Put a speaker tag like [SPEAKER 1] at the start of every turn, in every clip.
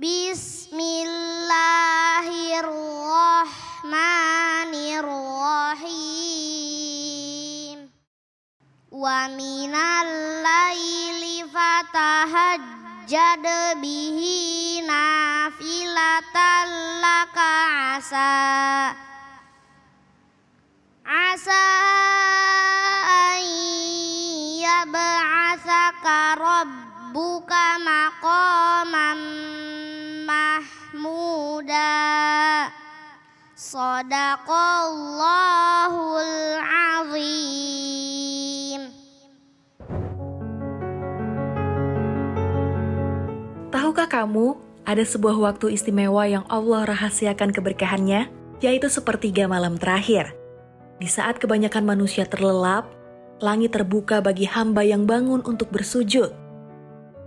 [SPEAKER 1] Bismillahirrahmanirrahim. Wa minal laili fatahajjad bihi nafilatan laka asa an yab'atsaka rabbuka maqaman mahmuda. Shadaqallahul azim.
[SPEAKER 2] Tahukah kamu, ada sebuah waktu istimewa yang Allah rahasiakan keberkahannya, yaitu sepertiga malam terakhir. Di saat kebanyakan manusia terlelap, langit terbuka bagi hamba yang bangun untuk bersujud.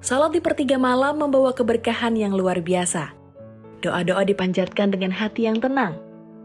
[SPEAKER 2] Salat di pertiga malam membawa keberkahan yang luar biasa. Doa-doa dipanjatkan dengan hati yang tenang,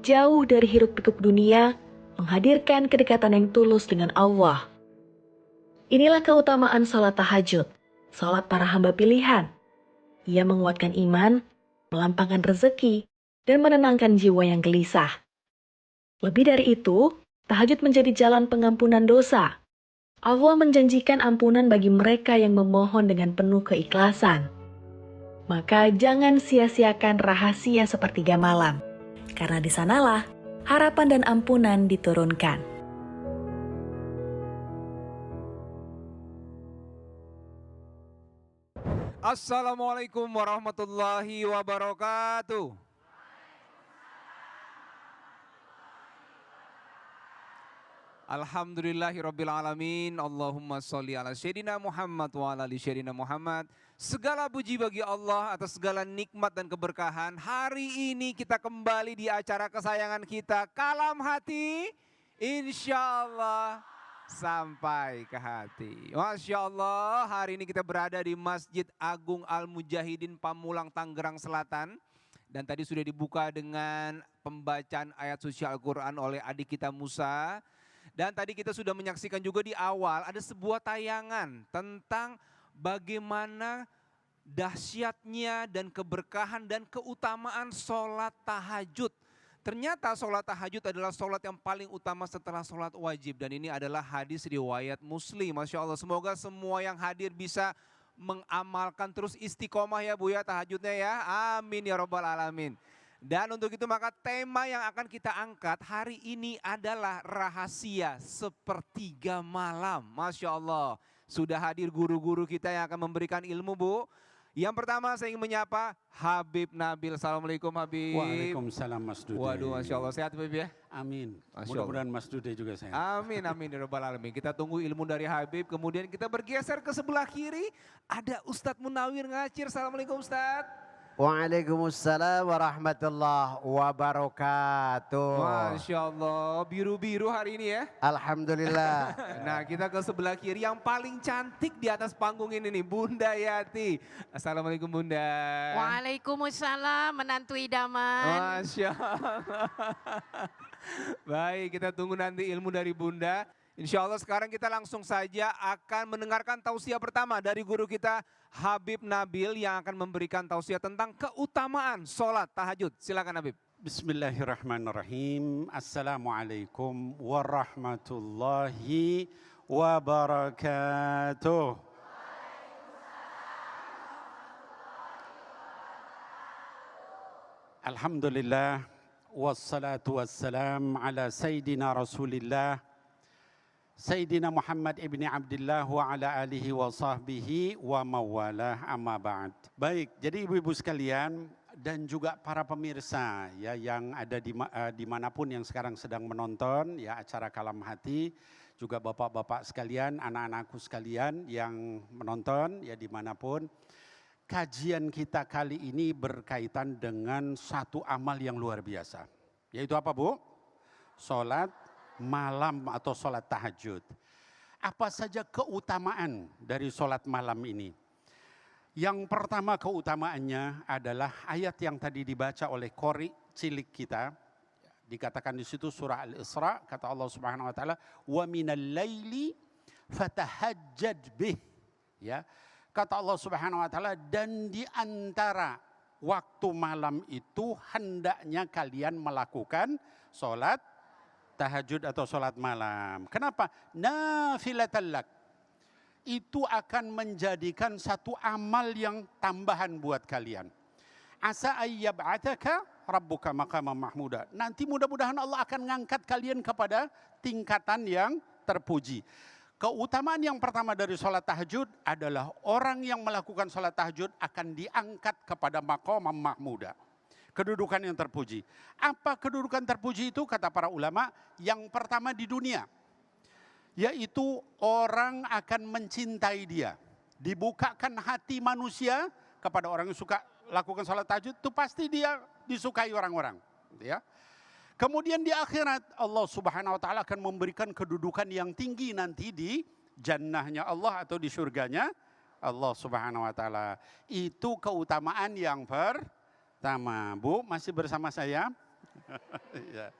[SPEAKER 2] jauh dari hiruk-pikuk dunia, menghadirkan kedekatan yang tulus dengan Allah. Inilah keutamaan salat tahajud, salat para hamba pilihan. Ia menguatkan iman, melampangkan rezeki, dan menenangkan jiwa yang gelisah. Lebih dari itu, tahajud menjadi jalan pengampunan dosa. Allah menjanjikan ampunan bagi mereka yang memohon dengan penuh keikhlasan. Maka jangan sia-siakan rahasia sepertiga malam, karena di sanalah harapan dan ampunan diturunkan.
[SPEAKER 3] Assalamualaikum warahmatullahi wabarakatuh. Alhamdulillahirrabbilalamin. Allahumma sholli ala Sayyidina Muhammad wa ala ali Sayyidina Muhammad. Segala puji bagi Allah atas segala nikmat dan keberkahan. Hari ini kita kembali di acara kesayangan kita, Kalam Hati. Insya Allah sampai ke hati. Masya Allah, hari ini kita berada di Masjid Agung Al-Mujahidin Pamulang, Tangerang Selatan. Dan tadi sudah dibuka dengan pembacaan ayat suci Al-Quran oleh adik kita Musa. Dan tadi kita sudah menyaksikan juga di awal ada sebuah tayangan tentang bagaimana dahsyatnya dan keberkahan dan keutamaan sholat tahajud. Ternyata sholat tahajud adalah sholat yang paling utama setelah sholat wajib. Dan ini adalah hadis riwayat Muslim. Masya Allah, semoga semua yang hadir bisa mengamalkan terus istiqomah ya Bu ya tahajudnya ya. Amin ya robbal alamin. Dan untuk itu maka tema yang akan kita angkat hari ini adalah rahasia sepertiga malam. Masya Allah, sudah hadir guru-guru kita yang akan memberikan ilmu Bu. Yang pertama saya ingin menyapa Habib Nabil. Assalamualaikum Habib.
[SPEAKER 4] Waalaikumsalam Mas Dude.
[SPEAKER 3] Waduh Masya Allah, sehat Habib ya?
[SPEAKER 4] Amin. Mudah-mudahan Mas Dude juga sehat.
[SPEAKER 3] Amin, amin ya Rabbal Alamin. Kita tunggu ilmu dari Habib, kemudian kita bergeser ke sebelah kiri. Ada Ustadz Munawir Ngacir. Assalamualaikum Ustadz.
[SPEAKER 5] Waalaikumsalam warahmatullahi wabarakatuh.
[SPEAKER 3] Masya Allah, biru-biru hari ini ya.
[SPEAKER 5] Alhamdulillah.
[SPEAKER 3] Nah kita ke sebelah kiri yang paling cantik di atas panggung ini nih, Bunda Yati. Assalamualaikum Bunda.
[SPEAKER 6] Waalaikumsalam, menantu idaman.
[SPEAKER 3] Masya Allah. Baik, kita tunggu nanti ilmu dari Bunda. Insya Allah sekarang kita langsung saja akan mendengarkan tausiah pertama dari guru kita Habib Nabil yang akan memberikan tausiah tentang keutamaan sholat tahajud. Silakan Habib.
[SPEAKER 4] Bismillahirrahmanirrahim. Assalamualaikum warahmatullahi wabarakatuh. Alhamdulillah wassalatu wassalam ala Sayyidina Rasulillah Sayyidina Muhammad ibni Abdillah wa ala alihi wa sahbihi wa mawalah amma ba'd. Baik, jadi ibu-ibu sekalian dan juga para pemirsa ya yang ada dimanapun yang sekarang sedang menonton ya acara Kalam Hati, juga bapak-bapak sekalian, anak-anakku sekalian yang menonton ya dimanapun. Kajian kita kali ini berkaitan dengan satu amal yang luar biasa. Yaitu apa Bu? Sholat malam atau sholat tahajud. Apa saja keutamaan dari sholat malam ini? Yang pertama keutamaannya adalah ayat yang tadi dibaca oleh Qori cilik kita. Dikatakan di situ surah Al-Isra, kata Allah Subhanahu wa taala, "Wa minal laili fatahajjad bih." Ya. Kata Allah Subhanahu wa taala, dan di antara waktu malam itu hendaknya kalian melakukan sholat tahajud atau sholat malam. Kenapa? Nafilatan lak. Itu akan menjadikan satu amal yang tambahan buat kalian. Asa ayyab'ataka rabbuka maqaman mahmuda. Nanti mudah-mudahan Allah akan ngangkat kalian kepada tingkatan yang terpuji. Keutamaan yang pertama dari sholat tahajud adalah orang yang melakukan sholat tahajud akan diangkat kepada maqaman mahmuda. Kedudukan yang terpuji. Apa kedudukan terpuji itu? Kata para ulama, yang pertama di dunia. Yaitu orang akan mencintai dia. Dibukakan hati manusia kepada orang yang suka lakukan sholat tahajud, itu pasti dia disukai orang-orang. Ya. Kemudian di akhirat Allah Subhanahu wa taala akan memberikan kedudukan yang tinggi nanti di jannahnya Allah atau di surganya Allah Subhanahu wa taala. Itu keutamaan yang pertama. Bu, masih bersama saya? Ya.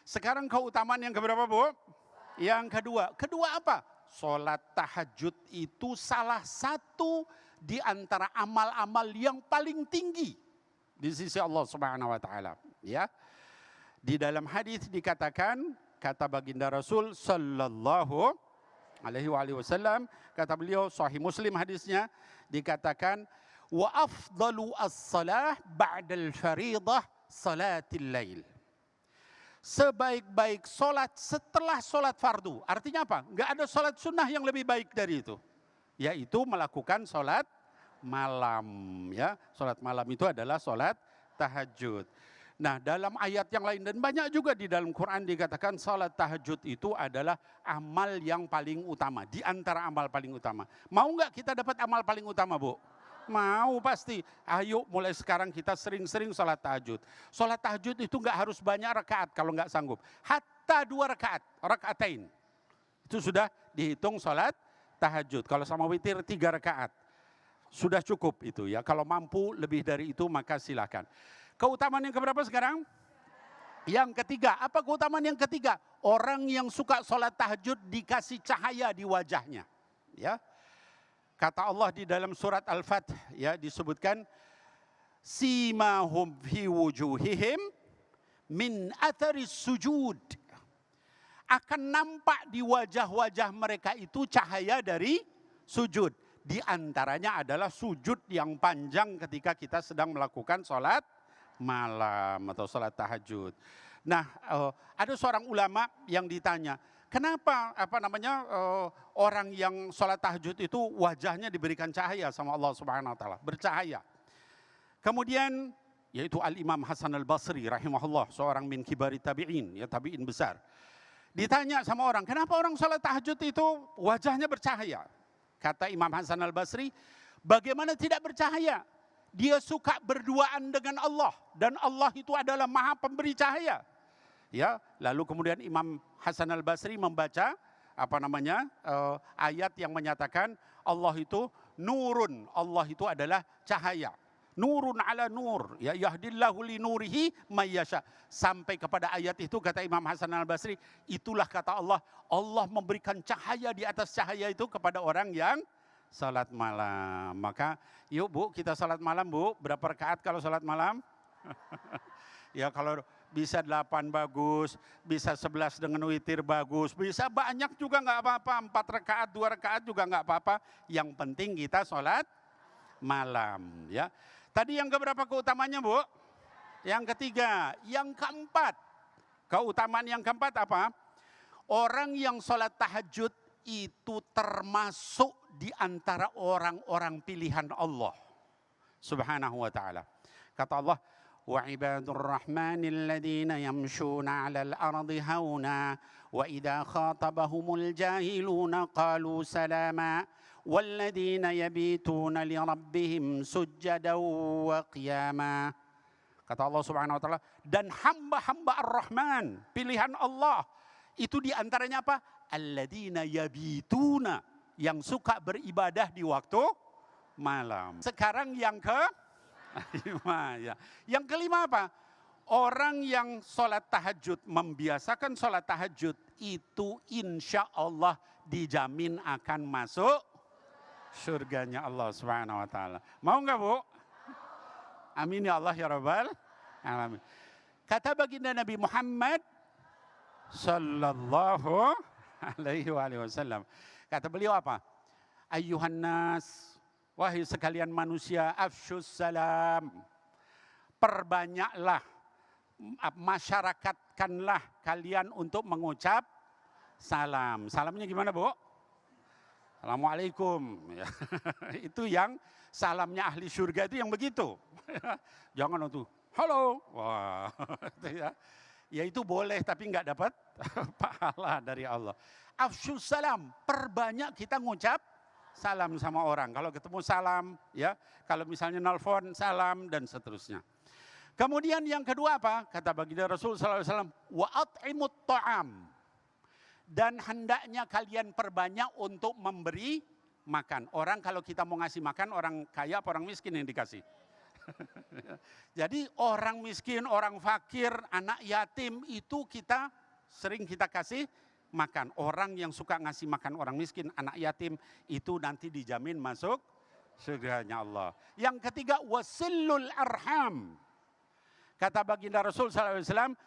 [SPEAKER 4] Sekarang keutamaan yang keberapa, Bu? Yang kedua. Kedua apa? Sholat tahajud itu salah satu di antara amal-amal yang paling tinggi di sisi Allah Subhanahu wa taala, ya. Di dalam hadis dikatakan, kata baginda Rasul sallallahu alaihi wasallam, kata beliau, sahih Muslim hadisnya, dikatakan wa afdalu as-salah ba'dal fariidah salatil lail. Sebaik-baik solat setelah solat fardu. Artinya apa? Enggak ada solat sunnah yang lebih baik dari itu. Yaitu melakukan solat malam. Ya, solat malam itu adalah solat tahajud. Nah, dalam ayat yang lain dan banyak juga di dalam Quran dikatakan salat tahajud itu adalah amal yang paling utama. Di antara amal paling utama. Mau nggak kita dapat amal paling utama, Bu? Mau pasti. Ayo mulai sekarang kita sering-sering salat tahajud. Salat tahajud itu nggak harus banyak rakaat kalau nggak sanggup. Hatta 2 rakaat, rakaatain. Itu sudah dihitung salat tahajud. Kalau sama witir 3 rakaat. Sudah cukup itu ya. Kalau mampu lebih dari itu maka silakan. Keutamaan yang keberapa sekarang? Yang ketiga. Apa keutamaan yang ketiga? Orang yang suka sholat tahajud dikasih cahaya di wajahnya. Ya, kata Allah di dalam surat Al-Fath, ya, disebutkan simahum fi wujuhihim min atharis sujud. Akan nampak di wajah-wajah mereka itu cahaya dari sujud. Di antaranya adalah sujud yang panjang ketika kita sedang melakukan sholat malam atau sholat tahajud. Nah, ada seorang ulama yang ditanya, kenapa orang yang sholat tahajud itu wajahnya diberikan cahaya sama Allah Subhanahu wa taala, bercahaya. Kemudian yaitu Al-Imam Hasan Al-Basri rahimahullah, seorang min kibari tabi'in, ya, tabi'in besar. Ditanya sama orang, kenapa orang sholat tahajud itu wajahnya bercahaya? Kata Imam Hasan Al-Basri, bagaimana tidak bercahaya? Dia suka berduaan dengan Allah dan Allah itu adalah Maha Pemberi cahaya. Ya, lalu kemudian Imam Hasan Al-Basri membaca ayat yang menyatakan Allah itu nurun, Allah itu adalah cahaya. Nurun ala nur, ya, yahdillahu li nurihi may yasha. Sampai kepada ayat itu kata Imam Hasan Al-Basri, itulah kata Allah, Allah memberikan cahaya di atas cahaya itu kepada orang yang salat malam. Maka yuk Bu, kita salat malam, Bu. Berapa rakaat kalau salat malam? Ya, kalau bisa 8 bagus, bisa 11 dengan witir bagus, bisa banyak juga nggak apa-apa, 4 rakaat, 2 rakaat juga nggak apa-apa. Yang penting kita salat malam, ya. Tadi yang keberapa keutamanya, Bu? Yang ketiga. Yang keempat, keutamaan yang keempat apa? Orang yang salat tahajud itu termasuk di antara orang-orang pilihan Allah Subhanahu wa taala. Kata Allah, wa ibadur rahmanil ladzina yamshuna 'alal ardi hauna wa idza khatabahumul jahiluna qalu salama walladzina yabituna li rabbihim sujjadan wa qiyama. Kata Allah Subhanahu wa taala, dan hamba-hamba Ar-Rahman, pilihan Allah, itu di antaranya apa? Alladzina yabituna, yang suka beribadah di waktu malam. Sekarang yang kelima, ya. Yang kelima apa? Orang yang sholat tahajud, membiasakan sholat tahajud, itu insya Allah dijamin akan masuk surganya Allah Subhanahu wa taala. Mau nggak, Bu? Amin ya Allah ya Rabbal alamin. Kata baginda Nabi Muhammad sallallahu alaihi wasallam. Kata beliau apa? Ayyuhan nas, wahai sekalian manusia, afsyus salam. Perbanyaklah, masyarakatkanlah kalian untuk mengucap salam. Salamnya gimana, Bu? Assalamualaikum. Itu yang salamnya ahli surga itu yang begitu. Jangan untuk halo. Wah, ya itu boleh tapi nggak dapat pahala dari Allah. Afsyus salam, perbanyak kita ngucap salam sama orang. Kalau ketemu salam, ya. Kalau misalnya nelfon salam dan seterusnya. Kemudian yang kedua apa? Kata baginda Rasul sallallahu alaihi wasallam, wa at'imut ta'am. Dan hendaknya kalian perbanyak untuk memberi makan. Orang kalau kita mau ngasih makan, orang kaya apa orang miskin yang dikasih? Jadi orang miskin, orang fakir, anak yatim itu kita sering kita kasih makan. Orang yang suka ngasih makan orang miskin, anak yatim itu nanti dijamin masuk surganya Allah. Yang ketiga, wasilul arham. Kata baginda Rasul SAW,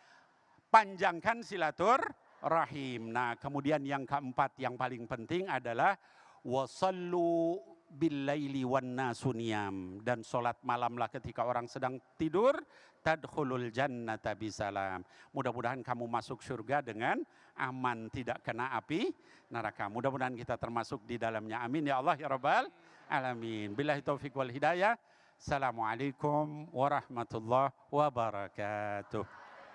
[SPEAKER 4] panjangkan silaturahim. Nah, kemudian yang keempat yang paling penting adalah wasallu billaili wan nasu niyam, dan salat malamlah ketika orang sedang tidur, tadkhulul jannata bisalam. Mudah-mudahan kamu masuk surga dengan aman, tidak kena api neraka. Mudah-mudahan kita termasuk di dalamnya. Amin ya Allah ya Rabbal alamin. Billahi taufik wal hidayah. Assalamualaikum warahmatullahi wabarakatuh.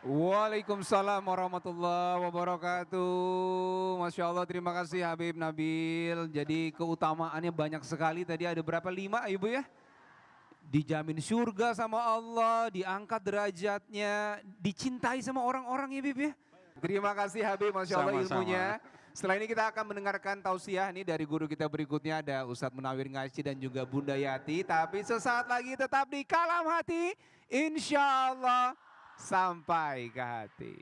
[SPEAKER 3] Waalaikumsalam warahmatullahi wabarakatuh. Masya Allah, terima kasih Habib Nabil. Jadi keutamaannya banyak sekali. Tadi ada berapa? 5 Ibu ya? Dijamin surga sama Allah, diangkat derajatnya, dicintai sama orang-orang ya Bib ya. Terima kasih Habib, Masya Allah ilmunya. Setelah ini kita akan mendengarkan tausiah nih dari guru kita berikutnya, ada Ustadz Munawir Ngaci dan juga Bunda Yati. Tapi sesaat lagi tetap di Kalam Hati, insya Allah sampai ke hati.